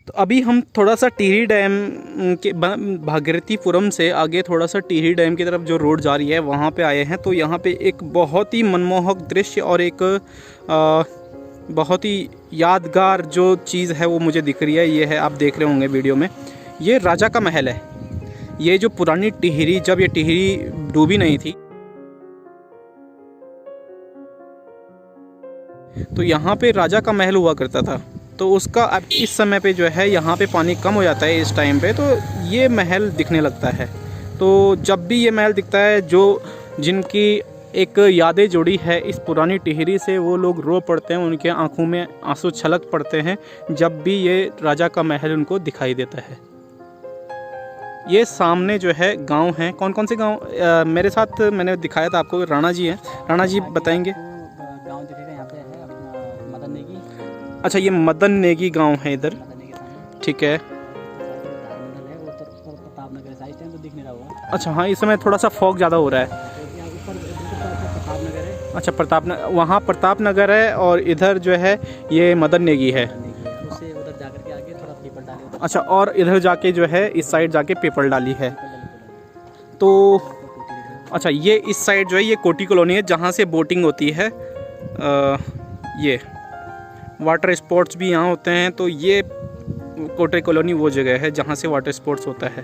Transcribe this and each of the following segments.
तो अभी हम थोड़ा सा टिहरी डैम के भागीरथीपुरम से आगे थोड़ा सा टिहरी डैम की तरफ जो रोड जा रही है वहाँ पे आए हैं। तो यहाँ पे एक बहुत ही मनमोहक दृश्य और एक बहुत ही यादगार जो चीज़ है वो मुझे दिख रही है। ये है, आप देख रहे होंगे वीडियो में, ये राजा का महल है। ये जो पुरानी टिहरी, जब ये टिहरी डूबी नहीं थी तो यहाँ पे राजा का महल हुआ करता था। तो उसका अब इस समय पे जो है यहाँ पे पानी कम हो जाता है इस टाइम पे, तो ये महल दिखने लगता है। तो जब भी ये महल दिखता है, जो जिनकी एक यादें जुड़ी है इस पुरानी टिहरी से, वो लोग रो पड़ते हैं, उनके आंखों में आंसू छलक पड़ते हैं जब भी ये राजा का महल उनको दिखाई देता है। ये सामने जो है गांव हैं। कौन कौन से गांव मेरे साथ मैंने दिखाया था आपको, राणा जी हैं। राणा जी बताएंगे। गांव दिखेगा यहाँ पे है अपना मदन नेगी। अच्छा, ये मदन नेगी गांव है इधर, ठीक है। प्रताप नगर साइड तो दिख नहीं रहा होगा। अच्छा हाँ, इस समय थोड़ा सा फॉग ज़्यादा हो रहा है। प्रताप नगर है। अच्छा, वहाँ प्रताप नगर है और इधर जो है ये मदन नेगी है। उससे उधर जाकर के आगे थोड़ा पीपल डाली उधर। अच्छा, और इधर जाके जो है इस साइड जाके पेपर डाली है। तो अच्छा, ये इस साइड जो है ये कोटी कॉलोनी है जहाँ से बोटिंग होती है। ये वाटर स्पोर्ट्स भी यहाँ होते हैं। तो ये कोटी कॉलोनी वो जगह है जहाँ से वाटर स्पोर्ट्स होता है।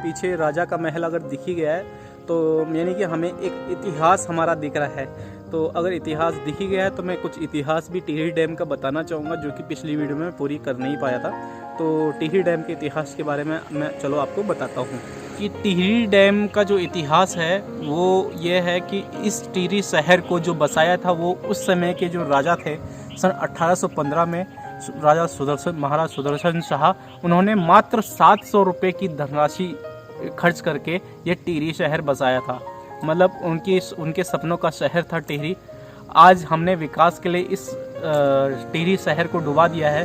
पीछे राजा का महल अगर दिख ही गया है तो यानी कि हमें एक इतिहास हमारा दिख रहा है। तो अगर इतिहास दिख ही गया है तो मैं कुछ इतिहास भी टिहरी डैम का बताना चाहूँगा, जो कि पिछली वीडियो में पूरी कर नहीं पाया था। तो टिहरी डैम के इतिहास के बारे में मैं चलो आपको बताता हूँ कि टिहरी डैम का जो इतिहास है वो ये है कि इस टिहरी शहर को जो बसाया था वो उस समय के जो राजा थे, सन 1815 में राजा महाराज सुदर्शन शाह, उन्होंने मात्र 700 रुपये की धनराशि खर्च करके ये टिहरी शहर बसाया था। मतलब उनके सपनों का शहर था टिहरी। आज हमने विकास के लिए इस टिहरी शहर को डुबा दिया है।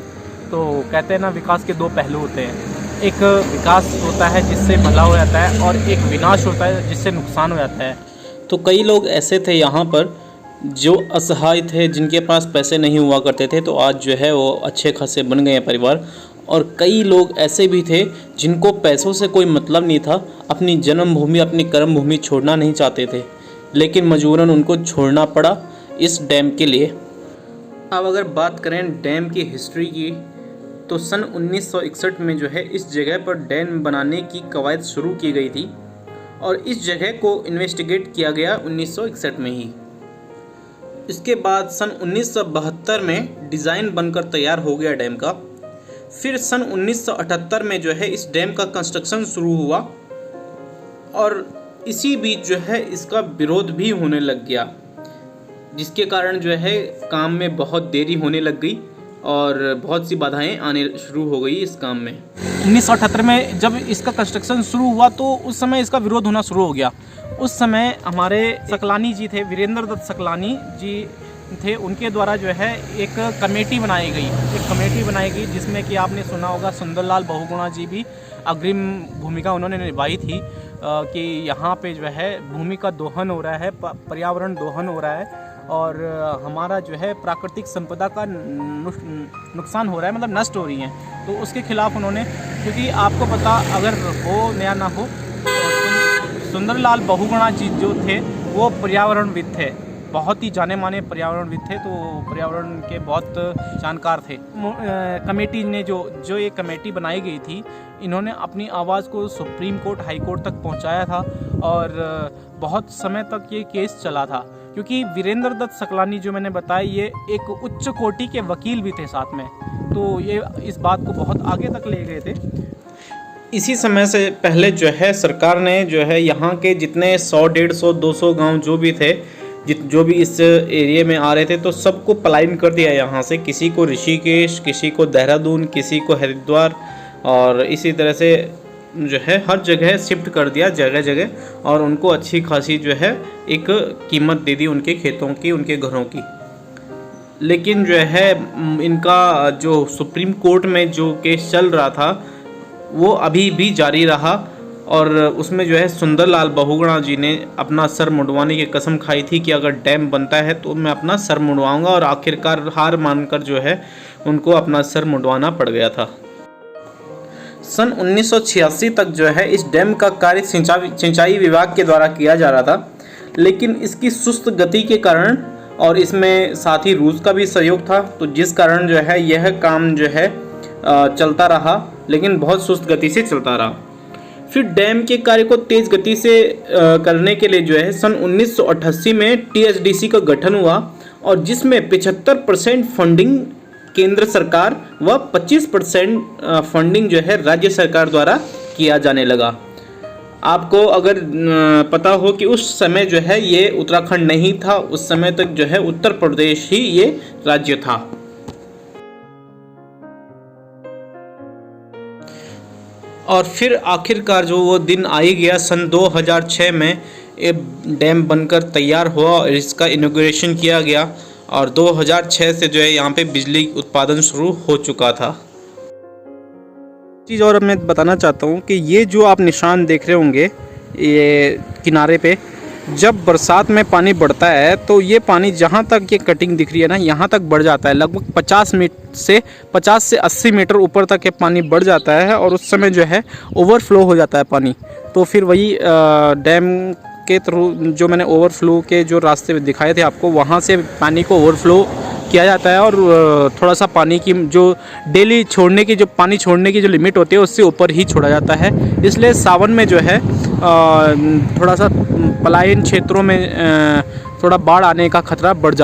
तो कहते हैं ना, विकास के दो पहलू होते हैं। एक विकास होता है जिससे भला हो जाता है और एक विनाश होता है जिससे नुकसान हो जाता है। तो कई लोग ऐसे थे यहाँ पर जो असहाय थे, जिनके पास पैसे नहीं हुआ करते थे, तो आज जो है वो अच्छे खासे बन गए हैं परिवार। और कई लोग ऐसे भी थे जिनको पैसों से कोई मतलब नहीं था, अपनी जन्मभूमि अपनी कर्म भूमि छोड़ना नहीं चाहते थे, लेकिन मजबूरन उनको छोड़ना पड़ा इस डैम के लिए। अब अगर बात करें डैम की हिस्ट्री की, तो सन 1961 में जो है इस जगह पर डैम बनाने की कवायद शुरू की गई थी और इस जगह को इन्वेस्टिगेट किया गया 1961 में ही। इसके बाद सन 1972 में डिज़ाइन बनकर तैयार हो गया डैम का। फिर सन 1978 में जो है इस डैम का कंस्ट्रक्शन शुरू हुआ और इसी बीच जो है इसका विरोध भी होने लग गया, जिसके कारण जो है काम में बहुत देरी होने लग गई और बहुत सी बाधाएं आने शुरू हो गई इस काम में। 1978 में जब इसका कंस्ट्रक्शन शुरू हुआ तो उस समय इसका विरोध होना शुरू हो गया। उस समय हमारे सकलानी जी थे, वीरेंद्र दत्त सकलानी जी थे, उनके द्वारा जो है एक कमेटी बनाई गई जिसमें कि आपने सुना होगा सुंदरलाल बहुगुणा जी भी अग्रिम भूमिका उन्होंने निभाई थी कि यहाँ पे जो है भूमि का दोहन हो रहा है, पर्यावरण दोहन हो रहा है और हमारा जो है प्राकृतिक संपदा का नुकसान हो रहा है, मतलब नष्ट हो रही हैं। तो उसके खिलाफ उन्होंने, क्योंकि आपको पता अगर हो या ना हो, तो सुंदरलाल बहुगुणा जी जो थे वो पर्यावरणविद थे, बहुत ही जाने माने पर्यावरणविद थे, तो पर्यावरण के बहुत जानकार थे। कमेटी ने जो ये कमेटी बनाई गई थी, इन्होंने अपनी आवाज़ को सुप्रीम कोर्ट, हाई कोर्ट तक पहुंचाया था और बहुत समय तक ये केस चला था। क्योंकि वीरेंद्र दत्त सकलानी जो मैंने बताया, ये एक उच्च कोटि के वकील भी थे साथ में, तो ये इस बात को बहुत आगे तक ले गए थे। इसी समय से पहले जो है सरकार ने जो है यहाँ के जितने 100, 150, 200 गाँव जो भी थे, जो भी इस एरिया में आ रहे थे, तो सबको पलायन कर दिया यहाँ से। किसी को ऋषिकेश, किसी को देहरादून, किसी को हरिद्वार, और इसी तरह से जो है हर जगह शिफ्ट कर दिया जगह जगह, और उनको अच्छी खासी जो है एक कीमत दे दी उनके खेतों की, उनके घरों की। लेकिन जो है इनका जो सुप्रीम कोर्ट में जो केस चल रहा था वो अभी भी जारी रहा और उसमें जो है सुंदरलाल बहुगुणा जी ने अपना सर मुंडवाने की कसम खाई थी कि अगर डैम बनता है तो मैं अपना सर मुंडवाऊंगा, और आखिरकार हार मानकर जो है उनको अपना सर मुंडवाना पड़ गया था। सन 1986 तक जो है इस डैम का कार्य सिंचाई विभाग के द्वारा किया जा रहा था, लेकिन इसकी सुस्त गति के कारण और इसमें साथ ही रूस का भी सहयोग था, तो जिस कारण जो है यह काम जो है चलता रहा, लेकिन बहुत सुस्त गति से चलता रहा। फिर डैम के कार्य को तेज गति से करने के लिए जो है सन 1988 में THDC का गठन हुआ, और जिसमें 75% फंडिंग केंद्र सरकार व 25% फंडिंग जो है राज्य सरकार द्वारा किया जाने लगा। आपको अगर पता हो कि उस समय जो है ये उत्तराखंड नहीं था, उस समय तक जो है उत्तर प्रदेश ही ये राज्य था। और फिर आखिरकार जो वो दिन आ ही गया, सन 2006 में ये डैम बनकर तैयार हुआ और इसका इनॉग्रेशन किया गया, और 2006 से जो है यहाँ पे बिजली उत्पादन शुरू हो चुका था। चीज़ और मैं बताना चाहता हूँ कि ये जो आप निशान देख रहे होंगे ये किनारे पे, जब बरसात में पानी बढ़ता है तो ये पानी जहाँ तक ये कटिंग दिख रही है ना, यहाँ तक बढ़ जाता है। लगभग 50 से 80 मीटर ऊपर तक ये पानी बढ़ जाता है, और उस समय जो है ओवरफ्लो हो जाता है पानी। तो फिर वही डैम के थ्रू जो मैंने ओवरफ्लो के जो रास्ते दिखाए थे आपको, वहाँ से पानी को ओवरफ्लो किया जाता है, और थोड़ा सा पानी की जो डेली पानी छोड़ने की जो लिमिट होती है उससे ऊपर ही छोड़ा जाता है। इसलिए सावन में जो है थोड़ा सा पलायन क्षेत्रों में थोड़ा बाढ़ आने का खतरा बढ़ जाता है।